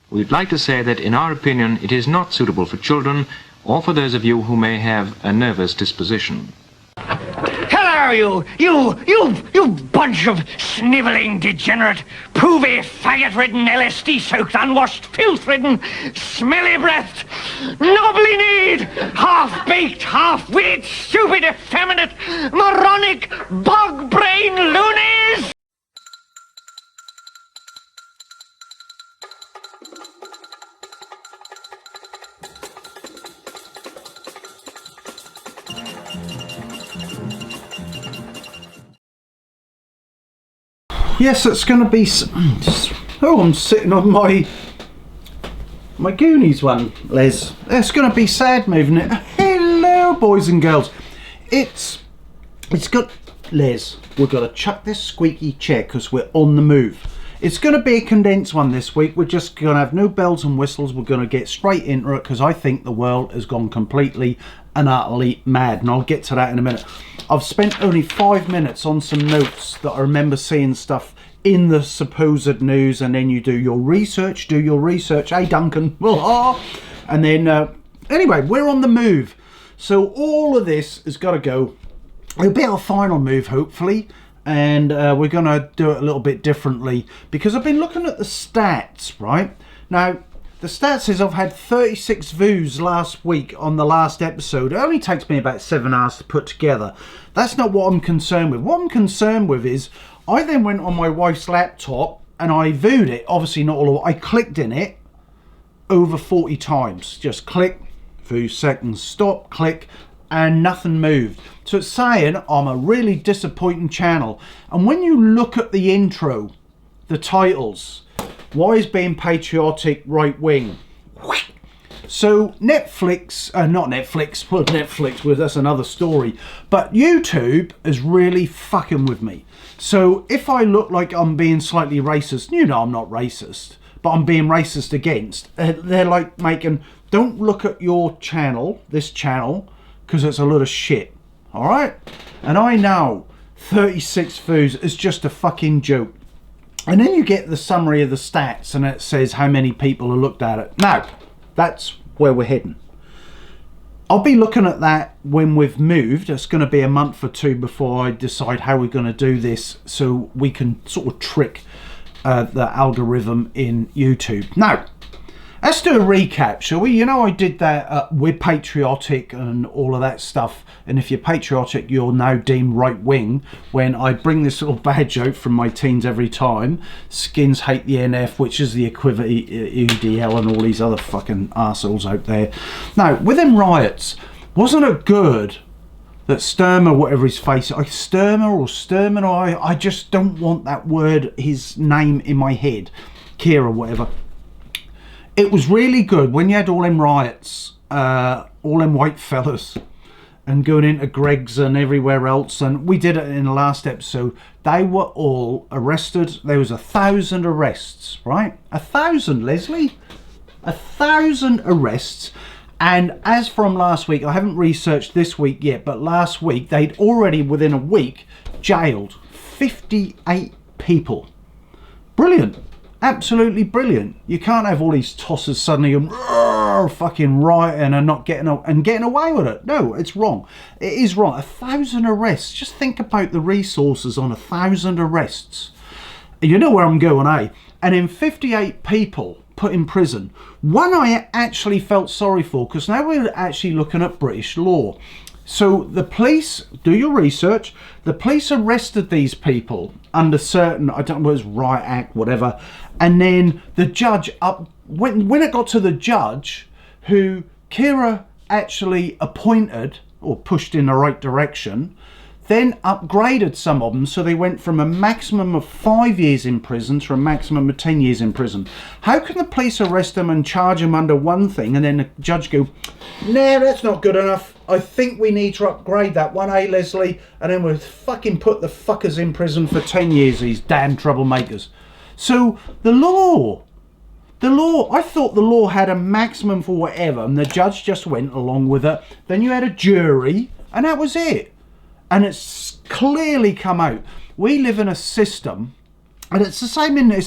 We'd like to say that in our opinion it is not suitable for children or for those of you who may have a nervous disposition. Hello, you bunch of snivelling, degenerate, poovy, faggot-ridden, LSD-soaked, unwashed, filth-ridden, smelly-breathed, knobbly-kneed, half-baked, half-witted, stupid, effeminate, moronic, bog-brain loonies! Yes, it's going to be... Oh, I'm sitting on my Goonies one, Les. It's going to be sad moving it. Hello, boys and girls. It's got... Les, we've got to chuck this squeaky chair because we're on the move. It's going to be a condensed one this week. We're just going to have no bells and whistles. We're going to get straight into it because I think the world has gone completely and utterly mad, and I'll get to that in a minute. I've spent only 5 minutes on some notes that I remember seeing stuff in the supposed news, and then you do your research, hey Duncan, and then anyway, we're on the move. So all of this has got to go. It'll be our final move, hopefully, and we're going to do it a little bit differently because I've been looking at the stats, right? Now, the stats is I've had 36 views last week on the last episode. It only takes me about 7 hours to put together. That's not what I'm concerned with. What I'm concerned with is I then went on my wife's laptop and I viewed it. Obviously not all of it. I clicked in it over 40 times. Just click, few seconds, stop, click, and nothing moved. So it's saying I'm a really disappointing channel. And when you look at the intro, the titles, why is being patriotic right wing? So Netflix, not Netflix, well Netflix, well, that's another story. But YouTube is really fucking with me. So if I look like I'm being slightly racist, you know I'm not racist, but I'm being racist against. They're like making, don't look at your channel, this channel, because it's a lot of shit. All right? And I know 36 views is just a fucking joke. And then you get the summary of the stats and it says how many people have looked at it. Now, that's where we're heading. I'll be looking at that when we've moved. It's going to be a month or two before I decide how we're going to do this so we can sort of trick the algorithm in YouTube. Now, let's do a recap, shall we? You know, I did that, we're patriotic and all of that stuff. And if you're patriotic, you're now deemed right-wing. When I bring this little bad joke from my teens every time, skins hate the NF, which is the equivalent UDL and all these other fucking arseholes out there. Now, with them riots, wasn't it good that Sturmer, whatever his face, Sturmer, I just don't want that word, his name in my head, Kira, whatever. It was really good when you had all them riots, all them white fellas, and going into Greg's and everywhere else, and we did it in the last episode. They were all arrested. There was 1,000 arrests, right? 1,000, Leslie? 1,000 arrests. And as from last week, I haven't researched this week yet, but last week they'd already, within a week, jailed 58 people. Brilliant. Absolutely brilliant. You can't have all these tossers suddenly fucking rioting and not getting away with it. No, it's wrong. It is wrong. 1,000 arrests. Just think about the resources on 1,000 arrests. You know where I'm going, eh? And in 58 people put in prison. One I actually felt sorry for, because now we're actually looking at British law. So the police, do your research, the police arrested these people under certain, I don't know, it was Riot Act, whatever, and then the judge, when it got to the judge, who Kira actually appointed, or pushed in the right direction, then upgraded some of them, so they went from a maximum of 5 years in prison to a maximum of 10 years in prison. How can the police arrest them and charge them under one thing, and then the judge go, nah, that's not good enough, I think we need to upgrade that one, eh, Leslie? And then we'll fucking put the fuckers in prison for 10 years, these damn troublemakers. So the law, I thought the law had a maximum for whatever, and the judge just went along with it. Then you had a jury, and that was it. And it's clearly come out. We live in a system, and it's the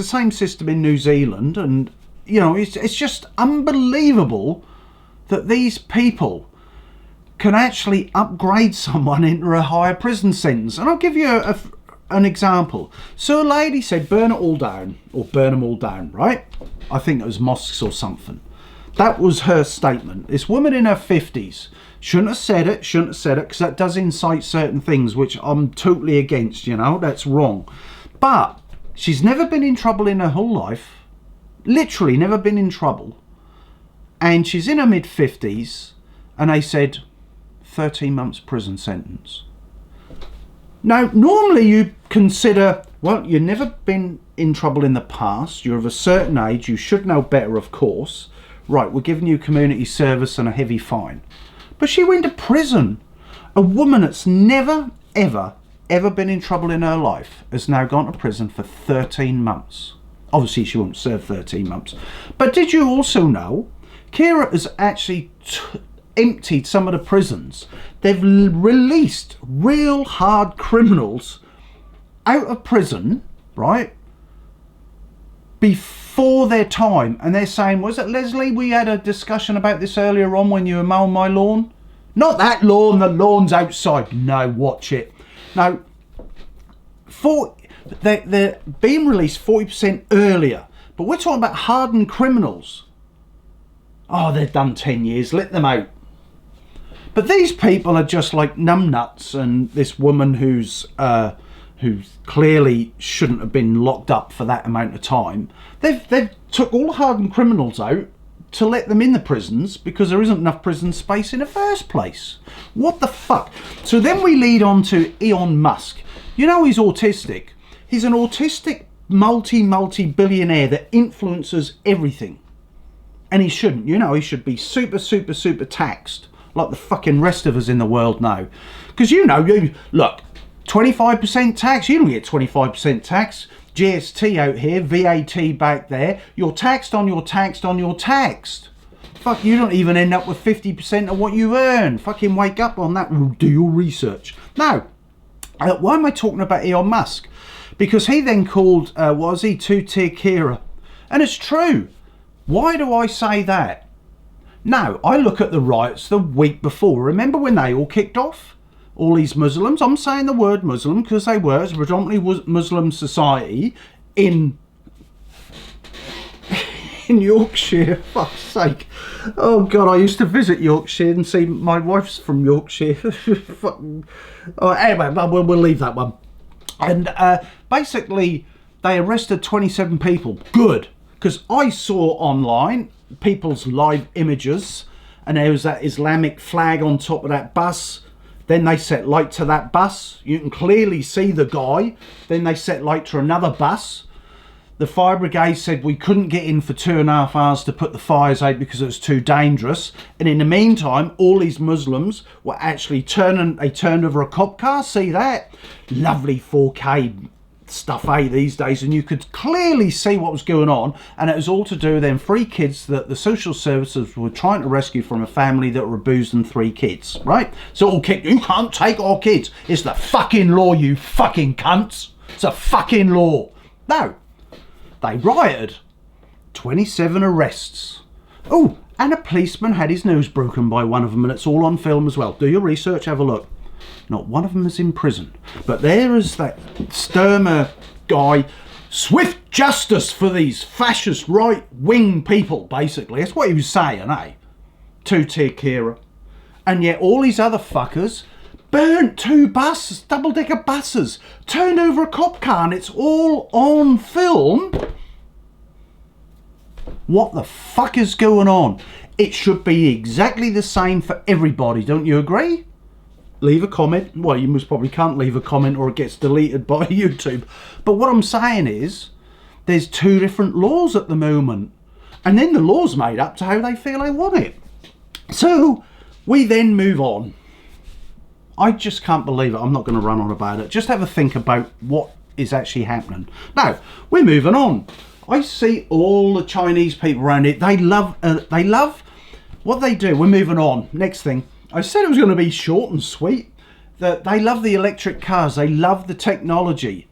same system in New Zealand and you know, it's just unbelievable that these people can actually upgrade someone into a higher prison sentence. And I'll give you an example. So a lady said, burn it all down, or burn them all down, right? I think it was mosques or something. That was her statement. This woman in her 50s shouldn't have said it, because that does incite certain things, which I'm totally against, you know, that's wrong. But she's never been in trouble in her whole life, literally never been in trouble. And she's in her mid-50s, and they said 13 months prison sentence. Now, normally you consider, well, you've never been in trouble in the past, you're of a certain age, you should know better, of course. Right, we're giving you community service and a heavy fine. But she went to prison. A woman that's never, ever been in trouble in her life has now gone to prison for 13 months. Obviously, she won't serve 13 months. But did you also know, Keira has actually emptied some of the prisons. They've released real hard criminals out of prison, right, before their time. And they're saying, was it Leslie, we had a discussion about this earlier on when you were mowing my lawn? Not that lawn, the lawn's outside. No, watch it. Now, they're being released 40% earlier. But we're talking about hardened criminals. Oh, they've done 10 years, let them out. But these people are just like numbnuts, and this woman who's who clearly shouldn't have been locked up for that amount of time, they've took all the hardened criminals out to let them in the prisons because there isn't enough prison space in the first place. What the fuck? So then we lead on to Elon Musk. You know, he's autistic. He's an autistic multi-billionaire that influences everything. And he shouldn't, you know, he should be super taxed like the fucking rest of us in the world now. Because you know, look, 25% tax, you don't get 25% tax. GST out here, VAT back there. You're taxed on your taxed. Fuck, you don't even end up with 50% of what you earn. Fucking wake up on that, do your research. Now, why am I talking about Elon Musk? Because he then called, two-tier Keira. And it's true. Why do I say that? Now, I look at the riots the week before. Remember when they all kicked off? All these Muslims. I'm saying the word Muslim because they were. It's a predominantly Muslim society in Yorkshire. Fuck's sake. Oh, God, I used to visit Yorkshire and see my wife's from Yorkshire. Anyway, we'll leave that one. And basically, they arrested 27 people. Good. Because I saw online people's live images, and there was that Islamic flag on top of that bus. Then they set light to that bus. You can clearly see the guy. Then they set light to another bus. The fire brigade said we couldn't get in for 2.5 hours to put the fires out because it was too dangerous. And in the meantime, all these Muslims were actually they turned over a cop car. See that? Lovely 4K stuff, these days. And you could clearly see what was going on. And it was all to do with them 3 kids that the social services were trying to rescue from a family that were abusing 3 kids, right? So all kicked, you can't take our kids. It's the fucking law, you fucking cunts. It's a fucking law. No. They rioted. 27 arrests. Oh, and a policeman had his nose broken by one of them, and it's all on film as well. Do your research, have a look. Not one of them is in prison. But there is that Sturmer guy. Swift justice for these fascist right-wing people, basically. That's what he was saying, eh? Two-tier Keira. And yet all these other fuckers burnt 2 buses, double-decker buses, turned over a cop car, and it's all on film. What the fuck is going on? It should be exactly the same for everybody, don't you agree? Leave a comment. Well, you most probably can't leave a comment or it gets deleted by YouTube. But what I'm saying is, there's 2 different laws at the moment. And then the law's made up to how they feel they want it. So, we then move on. I just can't believe it. I'm not going to run on about it. Just have a think about what is actually happening. Now, we're moving on. I see all the Chinese people around it. They love what they do. We're moving on. Next thing. I said it was going to be short and sweet. That they love the electric cars. They love the technology.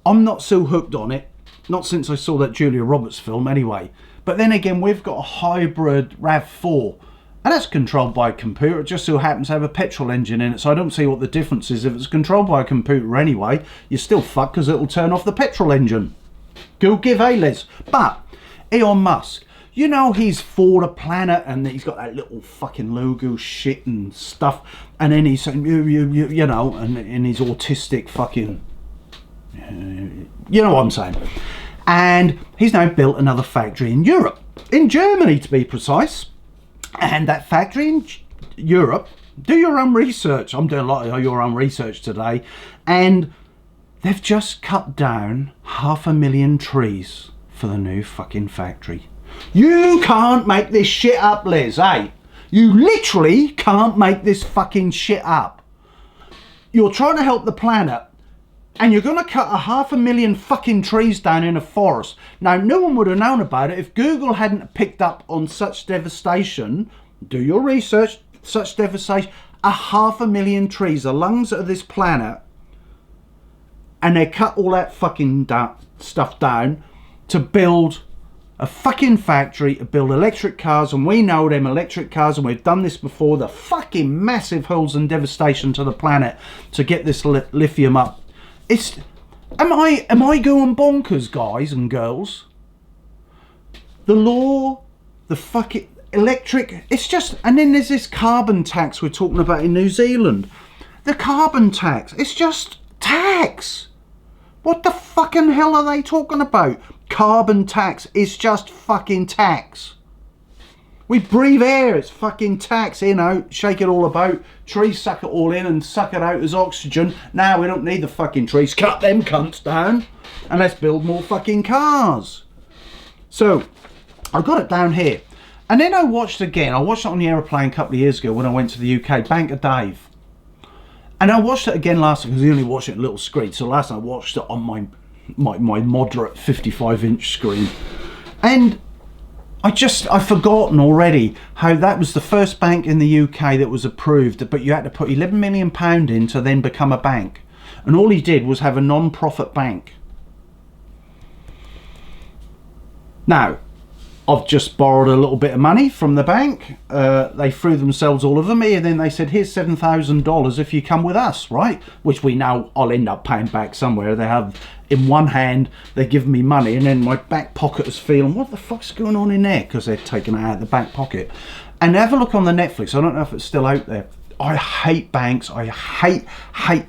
I'm not so hooked on it. Not since I saw that Julia Roberts film anyway. But then again, we've got a hybrid RAV4, and that's controlled by a computer. It just so happens to have a petrol engine in it, so I don't see what the difference is. If it's controlled by a computer anyway, you're still fucked because it'll turn off the petrol engine. Go give a Les. But Elon Musk, you know, he's for the planet, and he's got that little fucking logo shit and stuff, and then he's saying, you know, and he's autistic fucking, you know what I'm saying. And he's now built another factory in Europe, in Germany to be precise. And that factory in Europe, do your own research. I'm doing a lot of your own research today, and they've just cut down 500,000 trees for the new fucking factory. You can't make this shit up, Liz, eh? You literally can't make this fucking shit up. You're trying to help the planet, and you're going to cut 500,000 fucking trees down in a forest. Now, no one would have known about it if Google hadn't picked up on such devastation. Do your research. Such devastation. 500,000 trees, the lungs of this planet, and they cut all that fucking stuff down to build a fucking factory to build electric cars. And we know them electric cars, and we've done this before, the fucking massive holes and devastation to the planet to get this lithium up. It's, am I going bonkers, guys and girls? The law, the fucking electric, it's just, and then there's this carbon tax we're talking about in New Zealand. The carbon tax, it's just tax. What the fucking hell are they talking about? Carbon tax is just fucking tax. We breathe air, it's fucking tax. In, out, shake it all about. Trees suck it all in and suck it out as oxygen. Now we don't need the fucking trees. Cut them cunts down and let's build more fucking cars. So, I got it down here. And then I watched again. I watched it on the aeroplane a couple of years ago when I went to the UK, Bank of Dave. And I watched it again last night because I only watched it on a little screen. So last night I watched it on my moderate 55-inch screen. And I've forgotten already how that was the first bank in the UK that was approved, but you had to put £11 million in to then become a bank. And all he did was have a non-profit bank. Now, I've just borrowed a little bit of money from the bank. They threw themselves all over me, and then they said, here's $7,000 if you come with us, right? Which we know I'll end up paying back somewhere. They have, in one hand, they're giving me money, and then my back pocket is feeling, what the fuck's going on in there? Because they're taking it out of the back pocket. And have a look on the Netflix. I don't know if it's still out there. I hate banks. I hate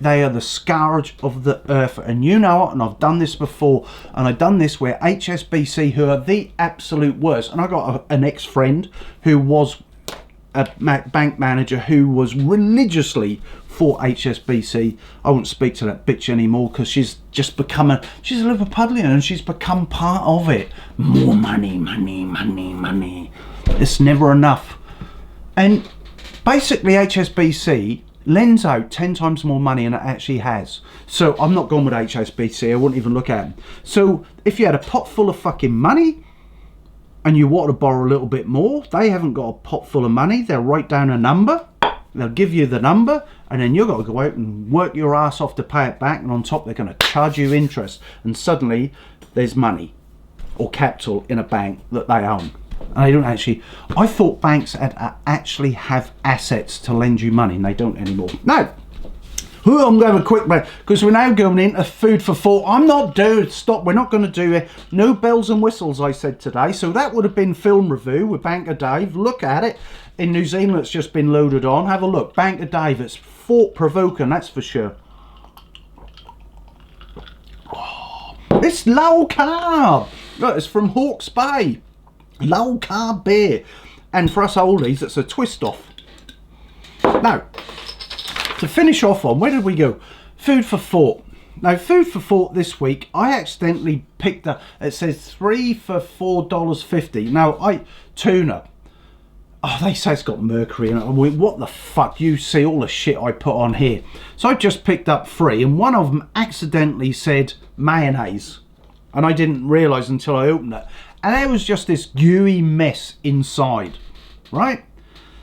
they are the scourge of the earth. And you know it, and I've done this before. And I've done this where HSBC, who are the absolute worst. And I got an ex-friend who was a bank manager who was religiously for HSBC. I won't speak to that bitch anymore because she's just become she's a Liverpudlian and she's become part of it. More money, money, money, money. It's never enough. And basically, HSBC lends out 10 times more money than it actually has. So I'm not going with HSBC. I wouldn't even look at them. So if you had a pot full of fucking money and you want to borrow a little bit more, they haven't got a pot full of money. They'll write down a number. They'll give you the number, and then you've got to go out and work your ass off to pay it back. And on top, they're going to charge you interest. And suddenly, there's money or capital in a bank that they own. And they don't actually. I thought banks actually have assets to lend you money, and they don't anymore. Now, I'm going to have a quick break because we're now going into food for thought. I'm not doing. Stop. We're not going to do it. No bells and whistles, I said today. So that would have been film review with Bank of Dave. Look at it. In New Zealand, it's just been loaded on. Have a look. Bank of Dave. It's thought provoking. That's for sure. Oh, it's low carb. Look, it's from Hawke's Bay. Low carb beer, and for us oldies it's a twist off. Now, to finish off on, where did we go? Food for thought. Now, food for thought this week, I accidentally picked up, it says 3 for $4.50. Now, tuna, oh, they say it's got mercury in it. What the fuck? You see all the shit I put on here. So I just picked up 3, and one of them accidentally said mayonnaise, and I didn't realise until I opened it. And there was just this gooey mess inside, right?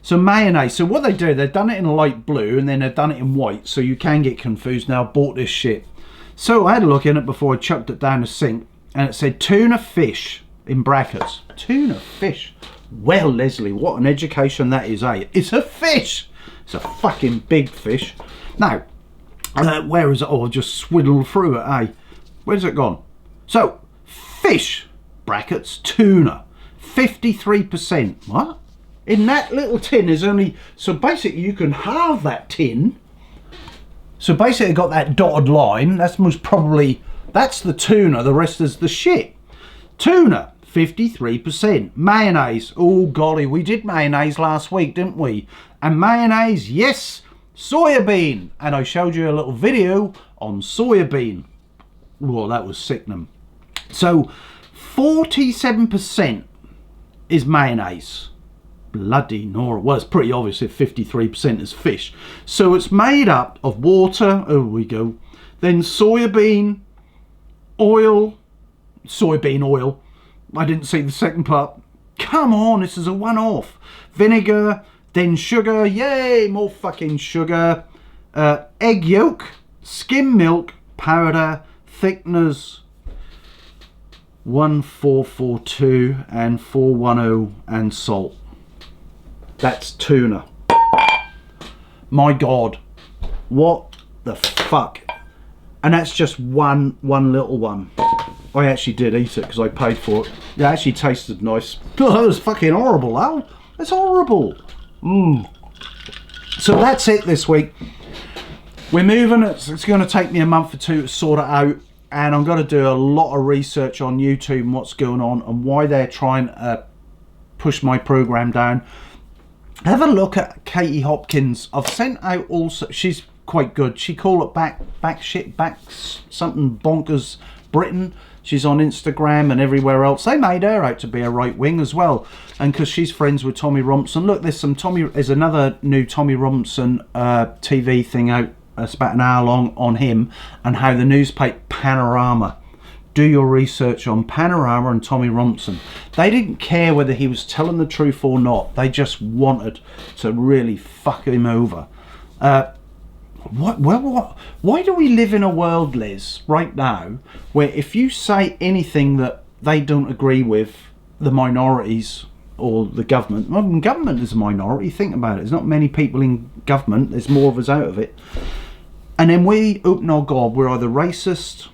So mayonnaise. So what they do, they've done it in light blue and then they've done it in white, so you can get confused. Now I bought this shit. So I had a look in it before I chucked it down the sink, and it said tuna fish. in brackets. Tuna fish. Well, Leslie, what an education that is, eh? It's a fish. It's a fucking big fish. Now, where is it? Oh, I've just swiddled through it, eh? Where's it gone? So, fish, brackets, tuna, 53%. What? In that little tin is only... So basically you can halve that tin. So basically got that dotted line. That's most probably... That's the tuna, the rest is the shit. Tuna, 53%. Mayonnaise, oh golly, we did mayonnaise last week, didn't we? And mayonnaise, yes, soya bean. And I showed you a little video on soya bean. Well, that was sickening. So, 47% is mayonnaise. Bloody Nora. Well, it's pretty obvious if 53% is fish. So it's made up of water, oh we go, then soybean oil, I didn't see the second part. Come on, this is a one-off. Vinegar, then sugar, yay, more fucking sugar. Egg yolk, skim milk, powder, thickeners, 1442 and 410 and salt. That's tuna. My God, what the fuck? And that's just one little one. I actually did eat it because I paid for it. It actually tasted nice. Oh, that was fucking horrible, Al. It's horrible. So that's it this week. We're moving. It's going to take me a month or two to sort it out. And I'm going to do a lot of research on YouTube and what's going on and why they're trying to push my program down. Have a look at Katie Hopkins. I've sent out also. She's quite good. She called it back something bonkers Britain. She's on Instagram and everywhere else. They made her out to be a right wing as well, and because she's friends with Tommy Robinson. Look, there's another new Tommy Robinson TV thing out. It's about an hour long on him and how the newspaper Panorama. Do your research on Panorama and Tommy Robinson. They didn't care whether he was telling the truth or not. They just wanted to really fuck him over. Why do we live in a world, Liz, right now, where if you say anything that they don't agree with, the minorities or the government, well, government is a minority, think about it. There's not many people in government, there's more of us out of it. And then we open our gob, we're either racist,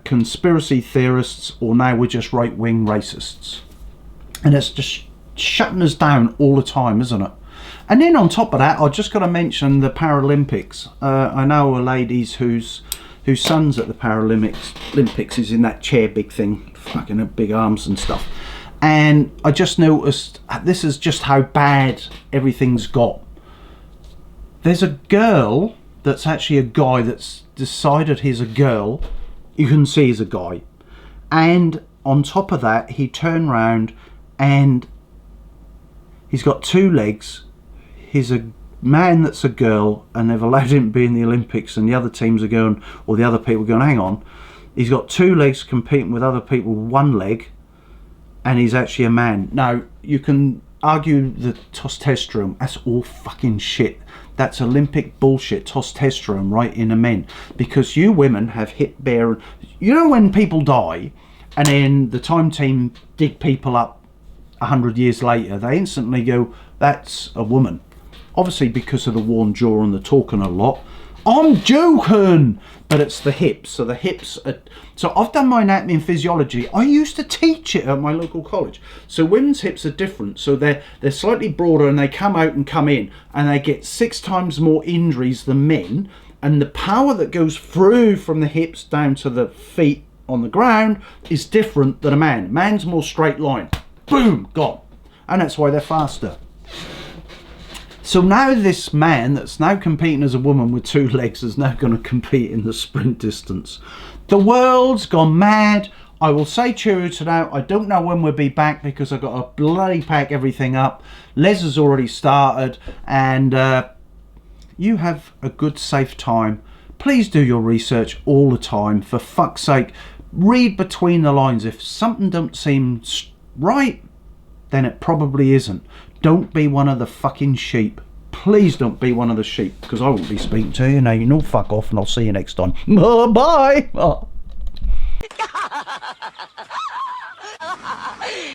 conspiracy theorists, or now we're just right-wing racists. And it's just shutting us down all the time, isn't it? And then on top of that, I just got to mention the Paralympics. I know a lady whose son's at the Paralympics is in that chair big thing, fucking big arms and stuff. And I just noticed this is just how bad everything's got. There's a girl that's actually a guy that's decided he's a girl. You can see he's a guy. And on top of that, he turned round and he's got two legs. He's a man that's a girl, and they've allowed him to be in the Olympics, and the other teams are going, or the other people are going, hang on, he's got two legs competing with other people with one leg, and he's actually a man. Now, you can argue the testosterone, that's all fucking shit. That's Olympic bullshit, testosterone, right, in a men. Because you women have hip bear. You know when people die, and then the time team dig people up 100 years later, they instantly go, that's a woman. Obviously because of the worn jaw and the talking a lot. I'm joking! But it's the hips. So the hips are... So I've done my anatomy and physiology. I used to teach it at my local college. So women's hips are different. So they're slightly broader and they come out and come in. And they get 6 times more injuries than men. And the power that goes through from the hips down to the feet on the ground is different than a man. Man's more straight line. Boom! Gone. And that's why they're faster. So now this man that's now competing as a woman with 2 legs is now going to compete in the sprint distance. The world's gone mad. I will say cheerio to now. I don't know when we'll be back because I've got to bloody pack everything up. Les has already started, and you have a good safe time. Please do your research all the time. For fuck's sake, read between the lines. If something don't seem right, then it probably isn't. Don't be one of the fucking sheep. Please don't be one of the sheep, because I won't be speaking to you. Now you know, fuck off, and I'll see you next time. Bye. Bye.